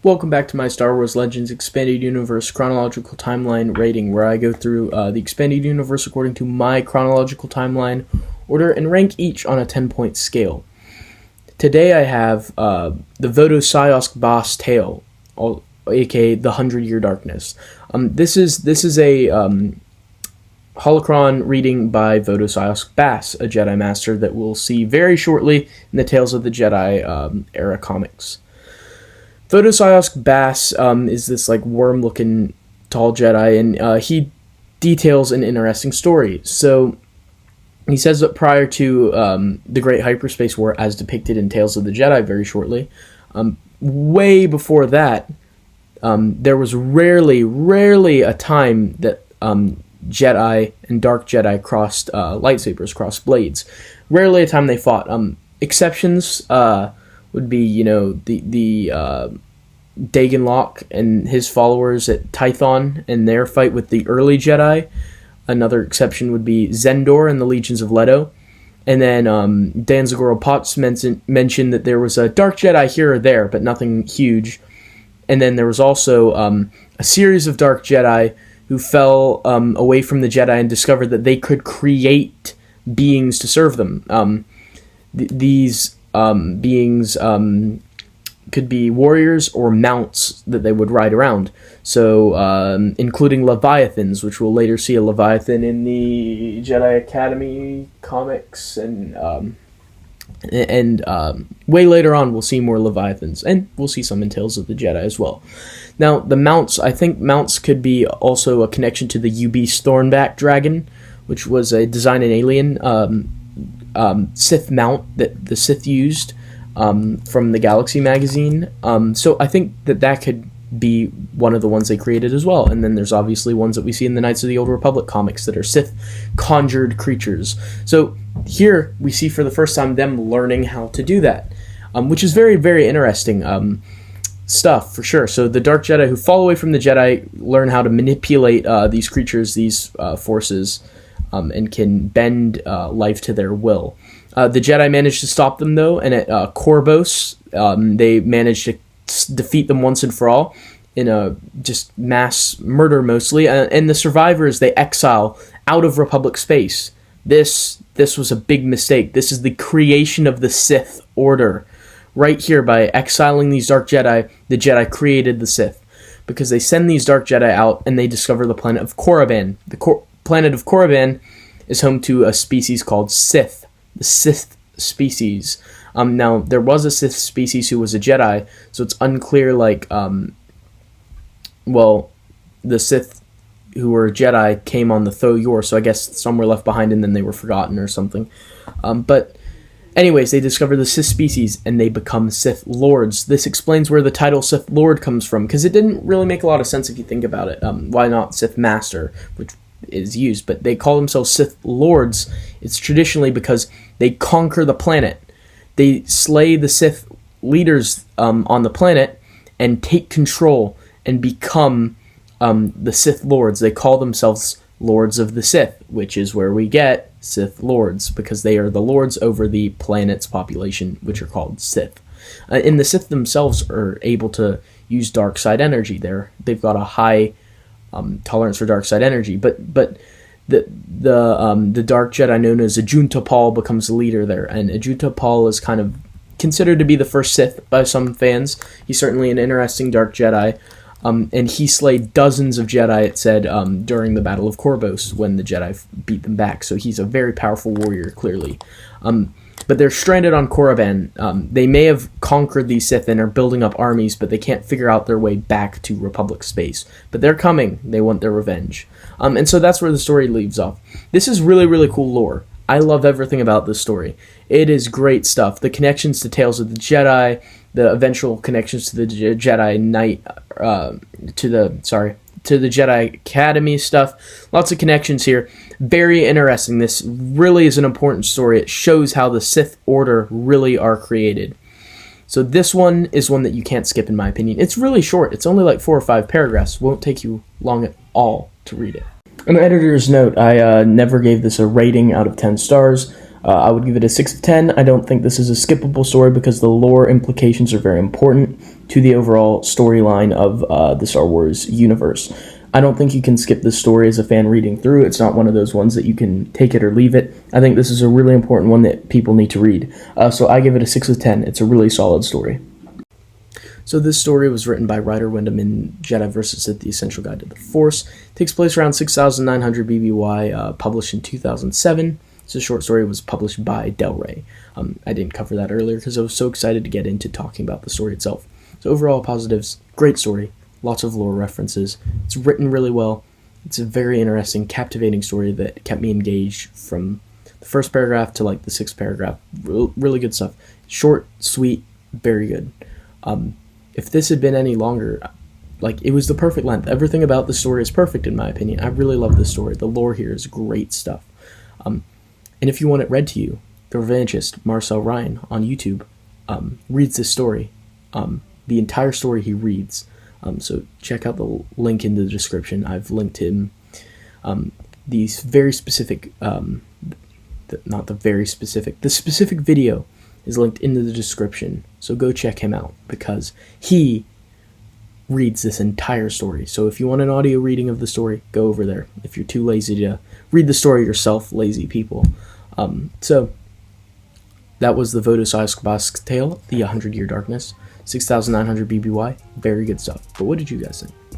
Welcome back to my Star Wars Legends Expanded Universe Chronological Timeline rating, where I go through the Expanded Universe according to my chronological timeline order and rank each on a 10-point scale. Today I have the Vodo Siosk Boss Tale, aka the 100-Year Darkness. This is a holocron reading by Vodo Siosk Bass, a Jedi Master that we'll see very shortly in the Tales of the Jedi era comics. Vodo Siosk Bass is this worm-looking tall Jedi, and he details an interesting story. So he says that prior to the Great Hyperspace War, as depicted in Tales of the Jedi very shortly, way before that, there was rarely a time that Jedi and Dark Jedi crossed lightsabers, crossed blades. Rarely a time they fought. Exceptions would be, the Dagon Locke and his followers at Tython and their fight with the early Jedi. Another exception would be Zendor and the Legions of Leto. And then Dan Zagoro Potts mentioned that there was a Dark Jedi here or there, but nothing huge. And then there was also a series of Dark Jedi who fell away from the Jedi and discovered that they could create beings to serve them. These beings could be warriors or mounts that they would ride around. So, including Leviathans, which we'll later see a Leviathan in the Jedi Academy comics, and way later on we'll see more Leviathans, and we'll see some in Tales of the Jedi as well. Now, the mounts, I think mounts could be also a connection to the UB Thornback Dragon, which was a design and alien Sith mount that the Sith used from the Galaxy magazine. So I think that could be one of the ones they created as well. And then there's obviously ones that we see in the Knights of the Old Republic comics that are Sith conjured creatures. So here we see for the first time them learning how to do that, which is very, very interesting stuff for sure. So the Dark Jedi who fall away from the Jedi learn how to manipulate these creatures, these forces, and can bend life to their will. The Jedi managed to stop them, though, and at Korbos, they managed to defeat them once and for all in a just mass murder, mostly. And the survivors, they exile out of Republic space. This was a big mistake. This is the creation of the Sith Order. Right here, by exiling these Dark Jedi, the Jedi created the Sith. Because they send these Dark Jedi out, and they discover the planet of Korriban. The planet of Korriban is home to a species called Sith. The Sith species. Now, there was a Sith species who was a Jedi, so it's unclear, the Sith who were Jedi came on the Tho-Yor, so I guess some were left behind and then they were forgotten or something. But anyways, they discover the Sith species and they become Sith Lords. This explains where the title Sith Lord comes from, because it didn't really make a lot of sense if you think about it. Why not Sith Master, which is used, but they call themselves Sith Lords. It's traditionally because they conquer the planet. They slay the Sith leaders on the planet and take control and become the Sith Lords. They call themselves Lords of the Sith, which is where we get Sith Lords, because they are the lords over the planet's population, which are called Sith. And the Sith themselves are able to use dark side energy. They've got a high tolerance for dark side energy, but the Dark Jedi known as Ajunta Pall becomes the leader there, and Ajunta Pall is kind of considered to be the first Sith by some fans. He's certainly an interesting Dark Jedi, and he slayed dozens of Jedi, it said, during the Battle of Korbos when the Jedi beat them back. So he's a very powerful warrior, clearly. But they're stranded on Korriban. They may have conquered these Sith and are building up armies, but they can't figure out their way back to Republic space. But they're coming. They want their revenge. And so that's where the story leaves off. This is really, really cool lore. I love everything about this story. It is great stuff. The connections to Tales of the Jedi, the eventual connections to the Jedi Knight, to the Jedi Academy stuff. Lots of connections here. Very interesting. This really is an important story. It shows how the Sith Order really are created. So this one is one that you can't skip, in my opinion. It's really short. It's only like 4 or 5 paragraphs. Won't take you long at all to read it. An editor's note, I never gave this a rating out of 10 stars. I would give it a 6 of 10. I don't think this is a skippable story because the lore implications are very important to the overall storyline of the Star Wars universe. I don't think you can skip this story as a fan reading through. It's not one of those ones that you can take it or leave it. I think this is a really important one that people need to read. So I give it a 6 of 10. It's a really solid story. So this story was written by Ryder Windham in Jedi vs. Sith: The Essential Guide to the Force. It takes place around 6,900 BBY, published in 2007. It's a short story. It was published by Del Rey. I didn't cover that earlier because I was so excited to get into talking about the story itself. So overall positives, great story, lots of lore references. It's written really well. It's a very interesting, captivating story that kept me engaged from the first paragraph to like the 6th paragraph. Really good stuff. Short, sweet, very good. If this had been any longer, like, it was the perfect length. Everything about the story is perfect, in my opinion. I really love this story. The lore here is great stuff. And if you want it read to you, the Revanchist, Marcel Ryan, on YouTube, reads this story. The entire story he reads. So check out the link in the description. I've linked him. These very specific, the specific video is linked in the description. So go check him out because he reads this entire story. So if you want an audio reading of the story, go over there. If you're too lazy to read the story yourself, lazy people. So that was the Votus Ioscabask tale, The 100-Year Darkness, 6,900 BBY. Very good stuff. But what did you guys think?